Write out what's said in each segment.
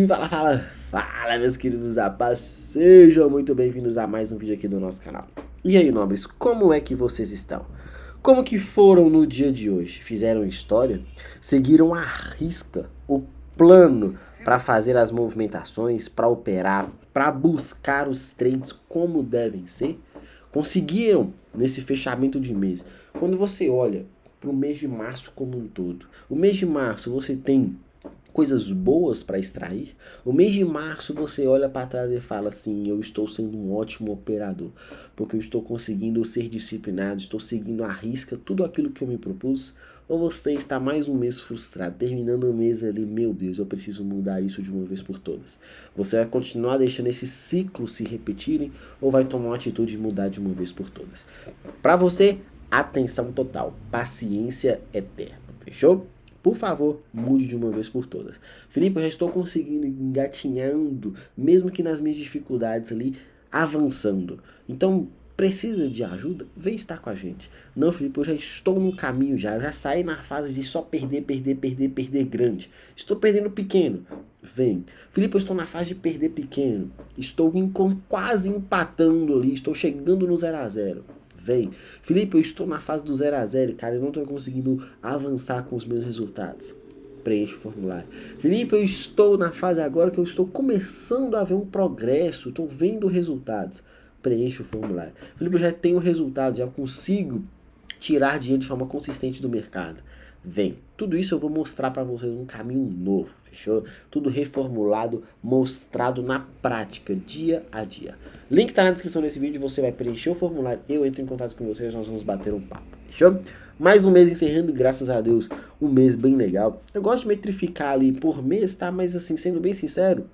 Fala, meus queridos rapazes, sejam muito bem-vindos a mais um vídeo aqui do nosso canal. E aí, nobres, como é que vocês estão? Como que foram no dia de hoje? Fizeram história? Seguiram à risca o plano para fazer as movimentações, para operar, para buscar os trades como devem ser? Conseguiram nesse fechamento de mês? Quando você olha para o mês de março como um todo, o mês de março você tem coisas boas para extrair. O mês de março você olha para trás e fala assim: eu estou sendo um ótimo operador, porque eu estou conseguindo ser disciplinado, estou seguindo à risca tudo aquilo que eu me propus. Ou você está mais um mês frustrado, terminando o mês ali, meu Deus, eu preciso mudar isso de uma vez por todas. Você vai continuar deixando esse ciclo se repetirem ou vai tomar uma atitude de mudar de uma vez por todas? Para você, atenção total, paciência eterna, fechou? Por favor, mude de uma vez por todas. Felipe, eu já estou conseguindo engatinhando, mesmo que nas minhas dificuldades ali, avançando. Então, precisa de ajuda? Vem estar com a gente. Não, Felipe, eu já estou no caminho já. Eu já saí na fase de só perder grande. Estou perdendo pequeno. Vem. Felipe, eu estou na fase de perder pequeno. Estou quase empatando ali. Estou chegando no 0 a 0. Vem. Felipe, eu estou na fase do 0 a 0, cara, eu não estou conseguindo avançar com os meus resultados. Preenche o formulário. Felipe, eu estou na fase agora que eu estou começando a ver um progresso, estou vendo resultados. Preenche o formulário. Felipe, eu já tenho resultados, já consigo tirar dinheiro de forma consistente do mercado. Vem. Tudo isso eu vou mostrar para vocês um caminho novo, fechou? Tudo reformulado, mostrado na prática, dia a dia. Link tá na descrição desse vídeo, você vai preencher o formulário, eu entro em contato com vocês, nós vamos bater um papo, fechou? Mais um mês encerrando, graças a Deus, um mês bem legal. Eu gosto de metrificar ali por mês, tá? Mas assim, sendo bem sincero,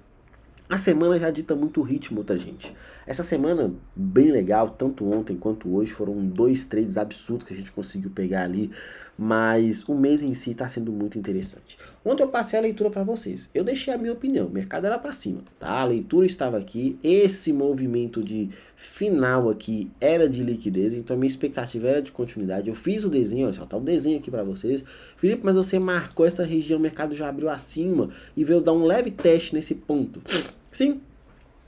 a semana já dita muito ritmo, tá, gente? Essa semana, bem legal, tanto ontem quanto hoje, foram 2 trades absurdos que a gente conseguiu pegar ali, mas o mês em si tá sendo muito interessante. Ontem eu passei a leitura para vocês, eu deixei a minha opinião, o mercado era para cima, tá? A leitura estava aqui, esse movimento de final aqui era de liquidez, então a minha expectativa era de continuidade. Eu fiz o desenho, olha só, tá o desenho aqui para vocês. Felipe, mas você marcou essa região, o mercado já abriu acima e veio dar um leve teste nesse ponto. Sim.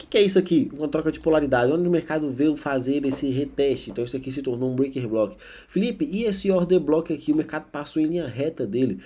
O que é isso aqui? Uma troca de polaridade. Onde o mercado veio fazer esse reteste. Então isso aqui se tornou um breaker block. Felipe, e esse order block aqui? O mercado passou em linha reta dele.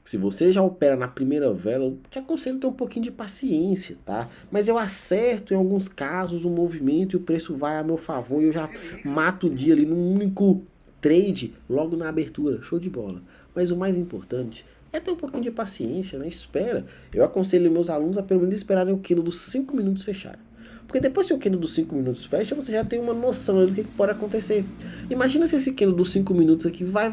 Se você já opera na primeira vela, eu te aconselho a ter um pouquinho de paciência, tá? Mas eu acerto em alguns casos o movimento e o preço vai a meu favor e eu já mato o dia ali num único trade logo na abertura. Show de bola. Mas o mais importante é ter um pouquinho de paciência, né? Espera. Eu aconselho meus alunos a pelo menos esperarem o candle dos 5 minutos fechar. Porque depois que o candle dos 5 minutos fecha, você já tem uma noção do que pode acontecer. Imagina se esse candle dos 5 minutos aqui vai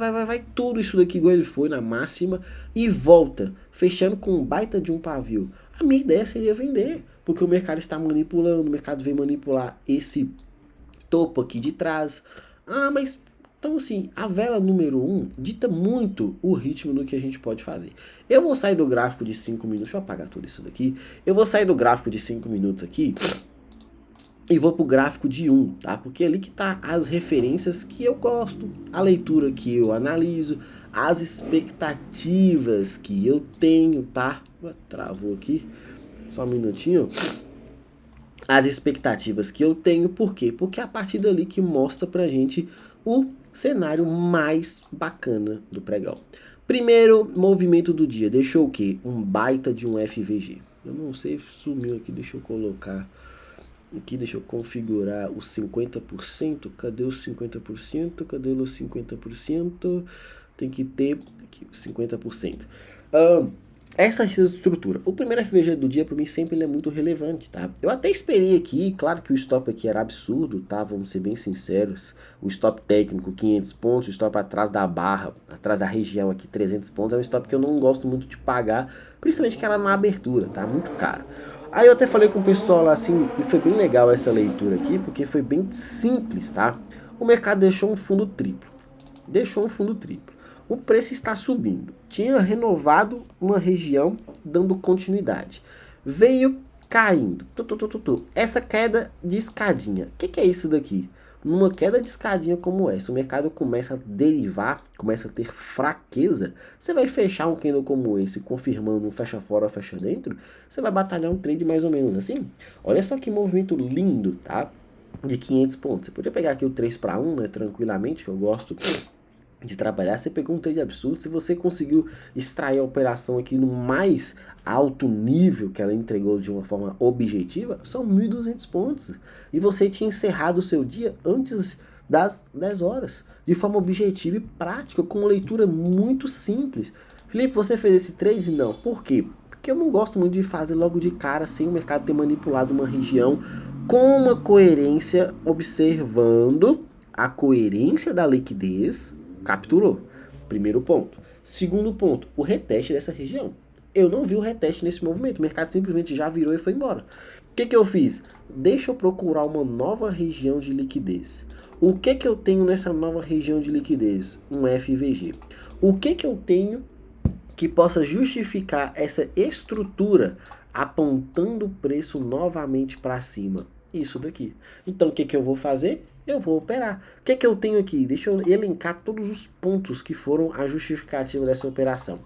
tudo isso daqui igual ele foi na máxima e volta, fechando com um baita de um pavio. A minha ideia seria vender, porque o mercado está manipulando, o mercado vem manipular esse topo aqui de trás. Ah, mas então, assim, a vela número 1 dita muito o ritmo do que a gente pode fazer. Eu vou sair do gráfico de 5 minutos, deixa eu apagar tudo isso daqui. Eu vou sair do gráfico de 5 minutos aqui e vou pro gráfico de 1, tá? Porque é ali que tá as referências que eu gosto, a leitura que eu analiso, as expectativas que eu tenho, tá? Travou aqui, só um minutinho. As expectativas que eu tenho, por quê? Porque é a partir dali que mostra pra gente o cenário mais bacana do pregão. Primeiro movimento do dia, deixou o quê? Um baita de um FVG. Eu não sei, sumiu aqui, deixa eu colocar aqui, deixa eu configurar os 50%. Cadê os 50%? Cadê os 50%? Tem que ter aqui os 50%. Essa estrutura, o primeiro FVG do dia para mim sempre ele é muito relevante, tá? Eu até esperei aqui, claro que o stop aqui era absurdo, tá? Vamos ser bem sinceros. O stop técnico 500 pontos, o stop atrás da barra, atrás da região aqui 300 pontos, é um stop que eu não gosto muito de pagar, principalmente que era na abertura, tá? Muito caro. Aí eu até falei com o pessoal lá assim, e foi bem legal essa leitura aqui, porque foi bem simples, tá? O mercado deixou um fundo triplo. O preço está subindo. Tinha renovado uma região, dando continuidade. Veio caindo. Essa queda de escadinha. O que é isso daqui? numa queda de escadinha como essa, o mercado começa a derivar, começa a ter fraqueza, você vai fechar um candle como esse, confirmando um fecha fora, fecha dentro, você vai batalhar um trade mais ou menos assim. Olha só que movimento lindo, tá? De 500 pontos. Você podia pegar aqui o 3 para 1, né, tranquilamente, que eu gosto de trabalhar. Você pegou um trade absurdo. Se você conseguiu extrair a operação aqui no mais alto nível que ela entregou de uma forma objetiva, são 1.200 pontos. E você tinha encerrado o seu dia antes das 10 horas, de forma objetiva e prática, com uma leitura muito simples. Felipe, você fez esse trade? Não. Por quê? Porque eu não gosto muito de fazer logo de cara sem o mercado ter manipulado uma região com uma coerência, observando a coerência da liquidez. Capturou. Primeiro ponto. Segundo ponto, o reteste dessa região. Eu não vi o reteste nesse movimento. O mercado simplesmente já virou e foi embora. O que eu fiz? Deixa eu procurar uma nova região de liquidez. O que eu tenho nessa nova região de liquidez? Um FVG. O que eu tenho que possa justificar essa estrutura apontando o preço novamente para cima? Isso daqui. Então o que eu vou fazer? Eu vou operar. O que eu tenho aqui? Deixa eu elencar todos os pontos que foram a justificativa dessa operação.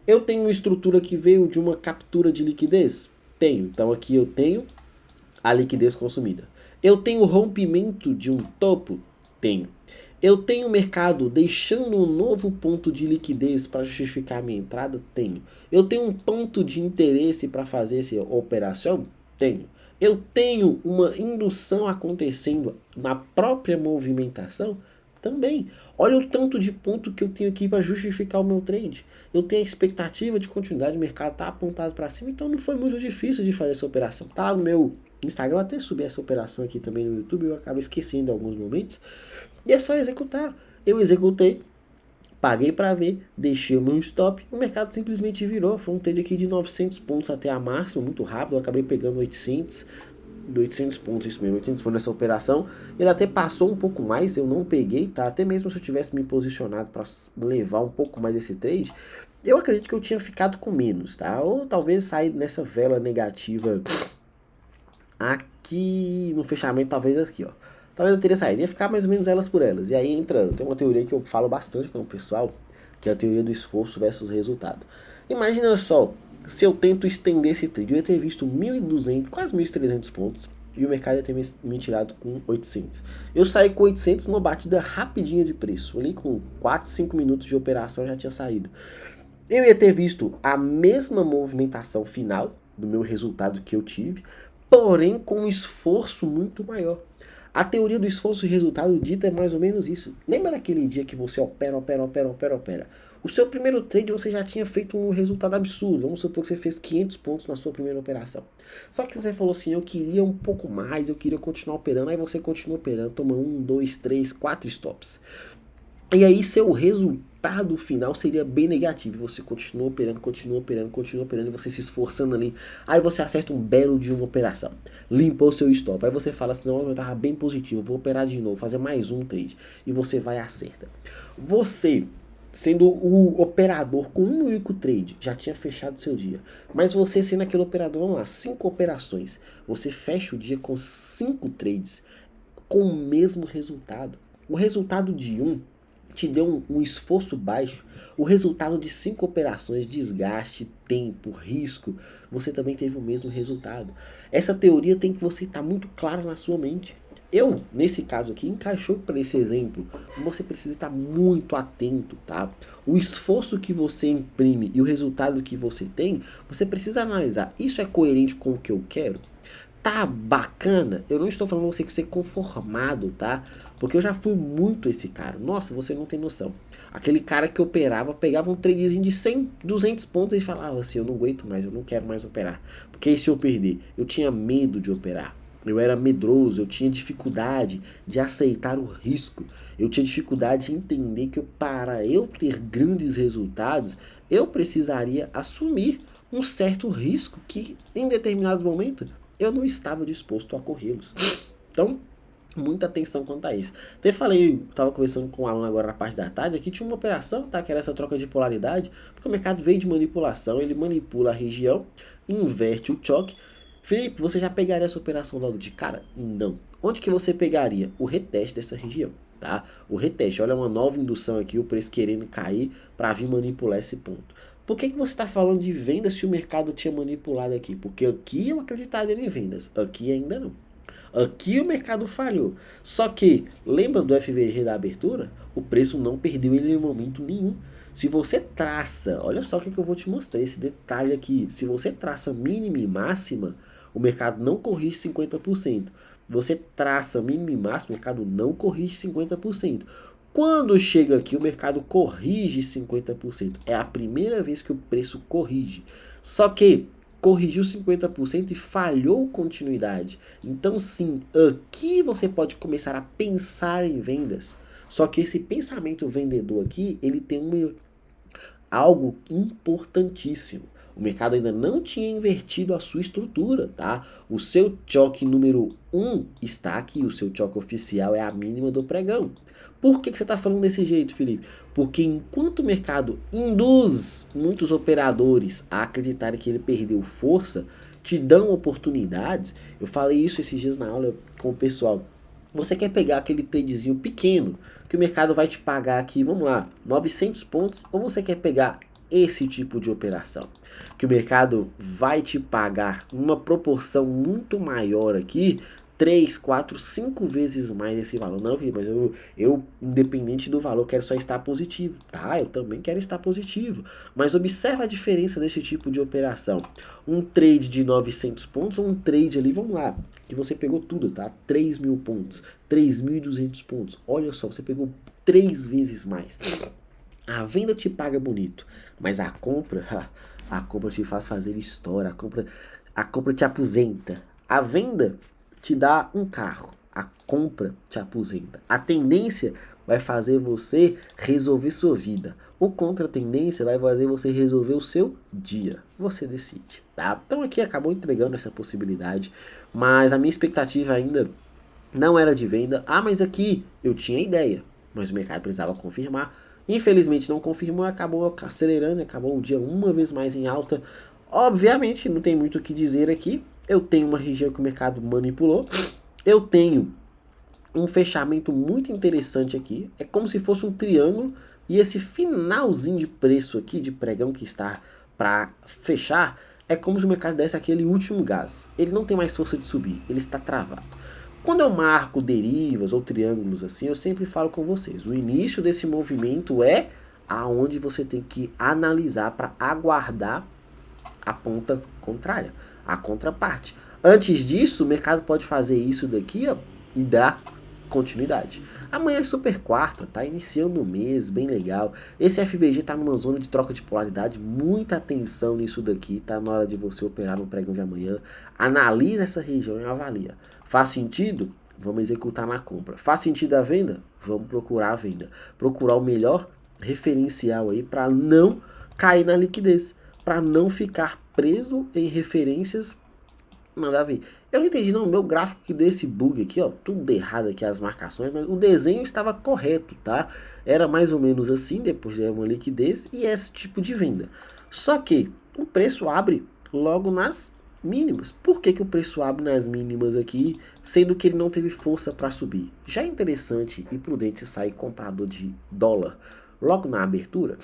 Eu tenho uma estrutura que veio de uma captura de liquidez? Tenho. Então aqui eu tenho a liquidez consumida. Eu tenho rompimento de um topo? Tenho. Eu tenho o mercado deixando um novo ponto de liquidez para justificar a minha entrada? Tenho. Eu tenho um ponto de interesse para fazer essa operação? Tenho. Eu tenho uma indução acontecendo na própria movimentação? Também. Olha o tanto de ponto que eu tenho aqui para justificar o meu trade. Eu tenho a expectativa de continuidade, o mercado está apontado para cima, então não foi muito difícil de fazer essa operação. Tá no meu Instagram, eu até subi essa operação aqui também no YouTube, eu acabo esquecendo em alguns momentos. E é só executar. Eu executei, paguei para ver, deixei o meu stop, o mercado simplesmente virou. Foi um trade aqui de 900 pontos até a máxima, muito rápido, eu acabei pegando 800 pontos, isso mesmo, 800 pontos nessa operação. Ele até passou um pouco mais, eu não peguei, tá? Até mesmo se eu tivesse me posicionado para levar um pouco mais esse trade, eu acredito que eu tinha ficado com menos, tá? Ou talvez sair nessa vela negativa aqui no fechamento, talvez aqui, ó. Talvez eu teria saído, ia ficar mais ou menos elas por elas. E aí entra, tem uma teoria que eu falo bastante com o pessoal, que é a teoria do esforço versus resultado. Imagina só, se eu tento estender esse trade, eu ia ter visto 1.200, quase 1.300 pontos, e o mercado ia ter me tirado com 800. Eu saí com 800 numa batida rapidinha de preço, ali com 4, 5 minutos de operação já tinha saído. Eu ia ter visto a mesma movimentação final do meu resultado que eu tive, porém com um esforço muito maior. A teoria do esforço e resultado dita é mais ou menos isso. Lembra daquele dia que você opera? O seu primeiro trade você já tinha feito um resultado absurdo. Vamos supor que você fez 500 pontos na sua primeira operação. Só que você falou assim, eu queria um pouco mais, eu queria continuar operando. Aí você continua operando, toma 1, 2, 3, 4 stops. E aí seu resultado final seria bem negativo. Você continua operando, e você se esforçando ali. Aí você acerta um belo de uma operação. Limpou o seu stop. Aí você fala assim, não, eu tava bem positivo, vou operar de novo, fazer mais um trade. E você vai e acerta. Você, sendo o operador com um único trade, já tinha fechado seu dia. Mas você sendo aquele operador, vamos lá, 5 operações. Você fecha o dia com 5 trades com o mesmo resultado. O resultado de te deu um esforço baixo, o resultado de 5 operações, desgaste, tempo, risco, você também teve o mesmo resultado. Essa teoria tem que você estar muito clara na sua mente. Eu, nesse caso aqui, encaixou para esse exemplo, você precisa estar muito atento, tá? O esforço que você imprime e o resultado que você tem, você precisa analisar, isso é coerente com o que eu quero? Tá bacana? Eu não estou falando pra você que ser conformado, tá? Porque eu já fui muito esse cara. Nossa, você não tem noção. Aquele cara que operava, pegava um tradezinho de 100, 200 pontos e falava assim, eu não aguento mais, eu não quero mais operar. Porque e se eu perder? Eu tinha medo de operar. Eu era medroso, eu tinha dificuldade de aceitar o risco. Eu tinha dificuldade de entender que para eu ter grandes resultados, eu precisaria assumir um certo risco que em determinados momentos eu não estava disposto a corrê-los. Então, muita atenção quanto a isso. Até falei, estava conversando com o Alan agora na parte da tarde, aqui tinha uma operação, tá? Que era essa troca de polaridade, porque o mercado veio de manipulação, ele manipula a região, inverte o choque. Felipe, você já pegaria essa operação logo de cara? Não. onde que você pegaria? O reteste dessa região, tá? O reteste, olha uma nova indução aqui, o preço querendo cair para vir manipular esse ponto. Por que você está falando de vendas se o mercado tinha manipulado aqui? Porque aqui eu acreditaria em vendas, aqui ainda não. Aqui o mercado falhou. Só que, lembra do FVG da abertura? O preço não perdeu ele em momento nenhum. Se você traça, olha só o que eu vou te mostrar, esse detalhe aqui. Se você traça mínima e máxima, o mercado não corrige 50%. Você traça mínima e máxima, o mercado não corrige 50%. Quando chega aqui, o mercado corrige 50%. É a primeira vez que o preço corrige. Só que corrigiu 50% e falhou continuidade. Então sim, aqui você pode começar a pensar em vendas. Só que esse pensamento vendedor aqui, ele tem algo importantíssimo. O mercado ainda não tinha invertido a sua estrutura, tá? O seu choque número 1 está aqui, o seu choque oficial é a mínima do pregão. Por que você está falando desse jeito, Felipe? Porque enquanto o mercado induz muitos operadores a acreditarem que ele perdeu força, te dão oportunidades. Eu falei isso esses dias na aula com o pessoal. Você quer pegar aquele tradezinho pequeno, que o mercado vai te pagar aqui, vamos lá, 900 pontos, ou você quer pegar esse tipo de operação, que o mercado vai te pagar uma proporção muito maior aqui, 3, 4, 5 vezes mais esse valor. Não, Felipe, mas eu, independente do valor, quero só estar positivo. Tá, eu também quero estar positivo. Mas observa a diferença desse tipo de operação. Um trade de 900 pontos ou um trade ali, vamos lá, que você pegou tudo, tá? 3.000 pontos, 3.200 pontos. Olha só, você pegou 3 vezes mais. A venda te paga bonito, mas a compra te faz fazer história, a compra te aposenta. A venda te dá um carro, a compra te aposenta. A tendência vai fazer você resolver sua vida. O contra-tendência vai fazer você resolver o seu dia. Você decide, tá? Então aqui acabou entregando essa possibilidade, mas a minha expectativa ainda não era de venda. Ah, mas aqui eu tinha ideia, mas o mercado precisava confirmar. Infelizmente não confirmou, acabou acelerando, acabou o dia uma vez mais em alta. Obviamente não tem muito o que dizer aqui. Eu tenho uma região que o mercado manipulou. Eu tenho um fechamento muito interessante aqui. É como se fosse um triângulo. E esse finalzinho de preço aqui, de pregão que está para fechar, é como se o mercado desse aquele último gás. Ele não tem mais força de subir, ele está travado. Quando eu marco derivas ou triângulos assim, eu sempre falo com vocês. O início desse movimento é aonde você tem que analisar para aguardar a ponta contrária, a contraparte. Antes disso, o mercado pode fazer isso daqui, ó, e dar continuidade. Amanhã é super quarta, tá iniciando o mês, bem legal. Esse FVG tá numa zona de troca de polaridade, muita atenção nisso daqui, tá na hora de você operar no pregão de amanhã. Analisa essa região e avalia. Faz sentido? Vamos executar na compra. Faz sentido a venda? Vamos procurar a venda. Procurar o melhor referencial aí para não cair na liquidez, para não ficar preso em referências nada a ver. Eu não entendi não, meu gráfico que deu esse bug aqui, ó, tudo errado aqui as marcações, mas o desenho estava correto, tá? Era mais ou menos assim, depois de uma liquidez e esse tipo de venda. Só que o preço abre logo nas mínimas. Por que o preço abre nas mínimas aqui, sendo que ele não teve força para subir? Já é interessante e prudente sair comprador de dólar logo na abertura.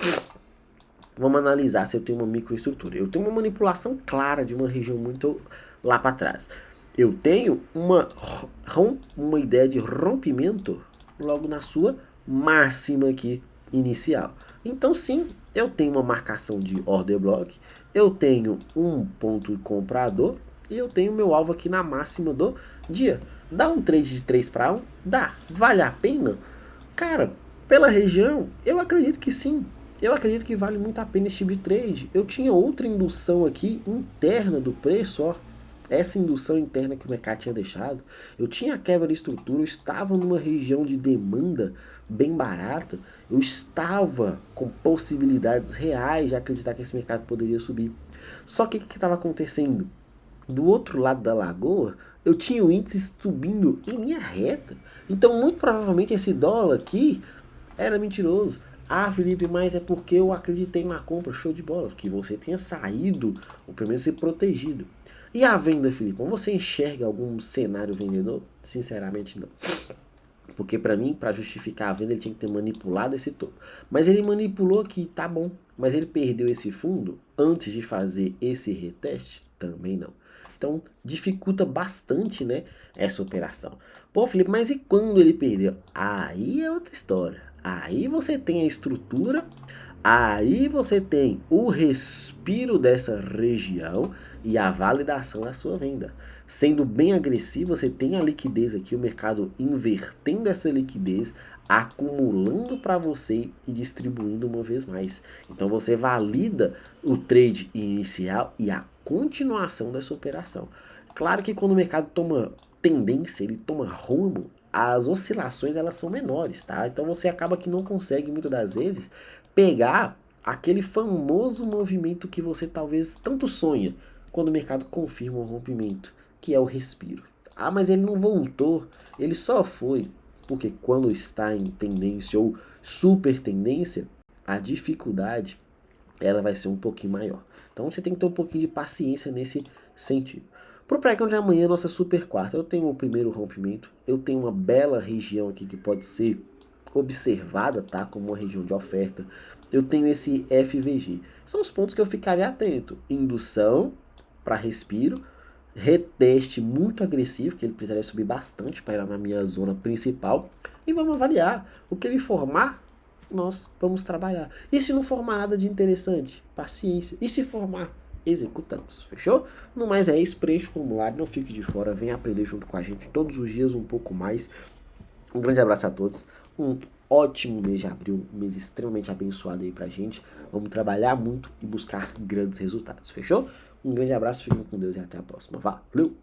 Vamos analisar se eu tenho uma microestrutura. Eu tenho uma manipulação clara de uma região muito lá para trás. Eu tenho uma ideia de rompimento logo na sua máxima aqui inicial. Então sim, eu tenho uma marcação de order block, eu tenho um ponto comprador e eu tenho meu alvo aqui na máxima do dia. Dá um trade de 3 para 1? Dá. Vale a pena? Cara, pela região, eu acredito que sim. Eu acredito que vale muito a pena esse tipo de trade. Eu tinha outra indução aqui interna do preço, ó. Essa indução interna que o mercado tinha deixado, eu tinha a quebra de estrutura, eu estava numa região de demanda bem barata, eu estava com possibilidades reais de acreditar que esse mercado poderia subir. Só que o que estava acontecendo? Do outro lado da lagoa, eu tinha o índice subindo em linha reta. Então, muito provavelmente, esse dólar aqui era mentiroso. Ah, Felipe, mas é porque eu acreditei na compra, show de bola, que você tenha saído, ou pelo menos ser protegido. E a venda, Felipe? Você enxerga algum cenário vendedor? Sinceramente, não. Porque pra mim, pra justificar a venda, ele tinha que ter manipulado esse topo. Mas ele manipulou aqui, tá bom. Mas ele perdeu esse fundo antes de fazer esse reteste? Também não. Então, dificulta bastante, né, essa operação. Pô, Felipe, mas e quando ele perdeu? Aí é outra história. Aí você tem a estrutura, aí você tem o respiro dessa região e a validação da sua venda. Sendo bem agressivo, você tem a liquidez aqui, o mercado invertendo essa liquidez, acumulando para você e distribuindo uma vez mais. Então você valida o trade inicial e a continuação dessa operação. Claro que quando o mercado toma tendência, ele toma rumo, as oscilações elas são menores, tá? Então você acaba que não consegue muitas das vezes pegar aquele famoso movimento que você talvez tanto sonha quando o mercado confirma um rompimento, que é o respiro. Ah, mas ele não voltou, ele só foi porque quando está em tendência ou super tendência, a dificuldade ela vai ser um pouquinho maior. Então você tem que ter um pouquinho de paciência nesse sentido. Pro pregão de amanhã, nossa super quarta, eu tenho o primeiro rompimento, eu tenho uma bela região aqui que pode ser observada, tá, como uma região de oferta. Eu tenho esse FVG. São os pontos que eu ficaria atento. Indução para respiro, reteste muito agressivo, que ele precisaria subir bastante para ir na minha zona principal. E vamos avaliar. O que ele formar, nós vamos trabalhar. E se não formar nada de interessante, paciência. E se formar, executamos. Fechou? No mais é isso, preencha o formulário, não fique de fora, venha aprender junto com a gente todos os dias um pouco mais. Um grande abraço a todos, um ótimo mês de abril, um mês extremamente abençoado aí pra gente. Vamos trabalhar muito e buscar grandes resultados, fechou? Um grande abraço, fiquem com Deus e até a próxima. Valeu!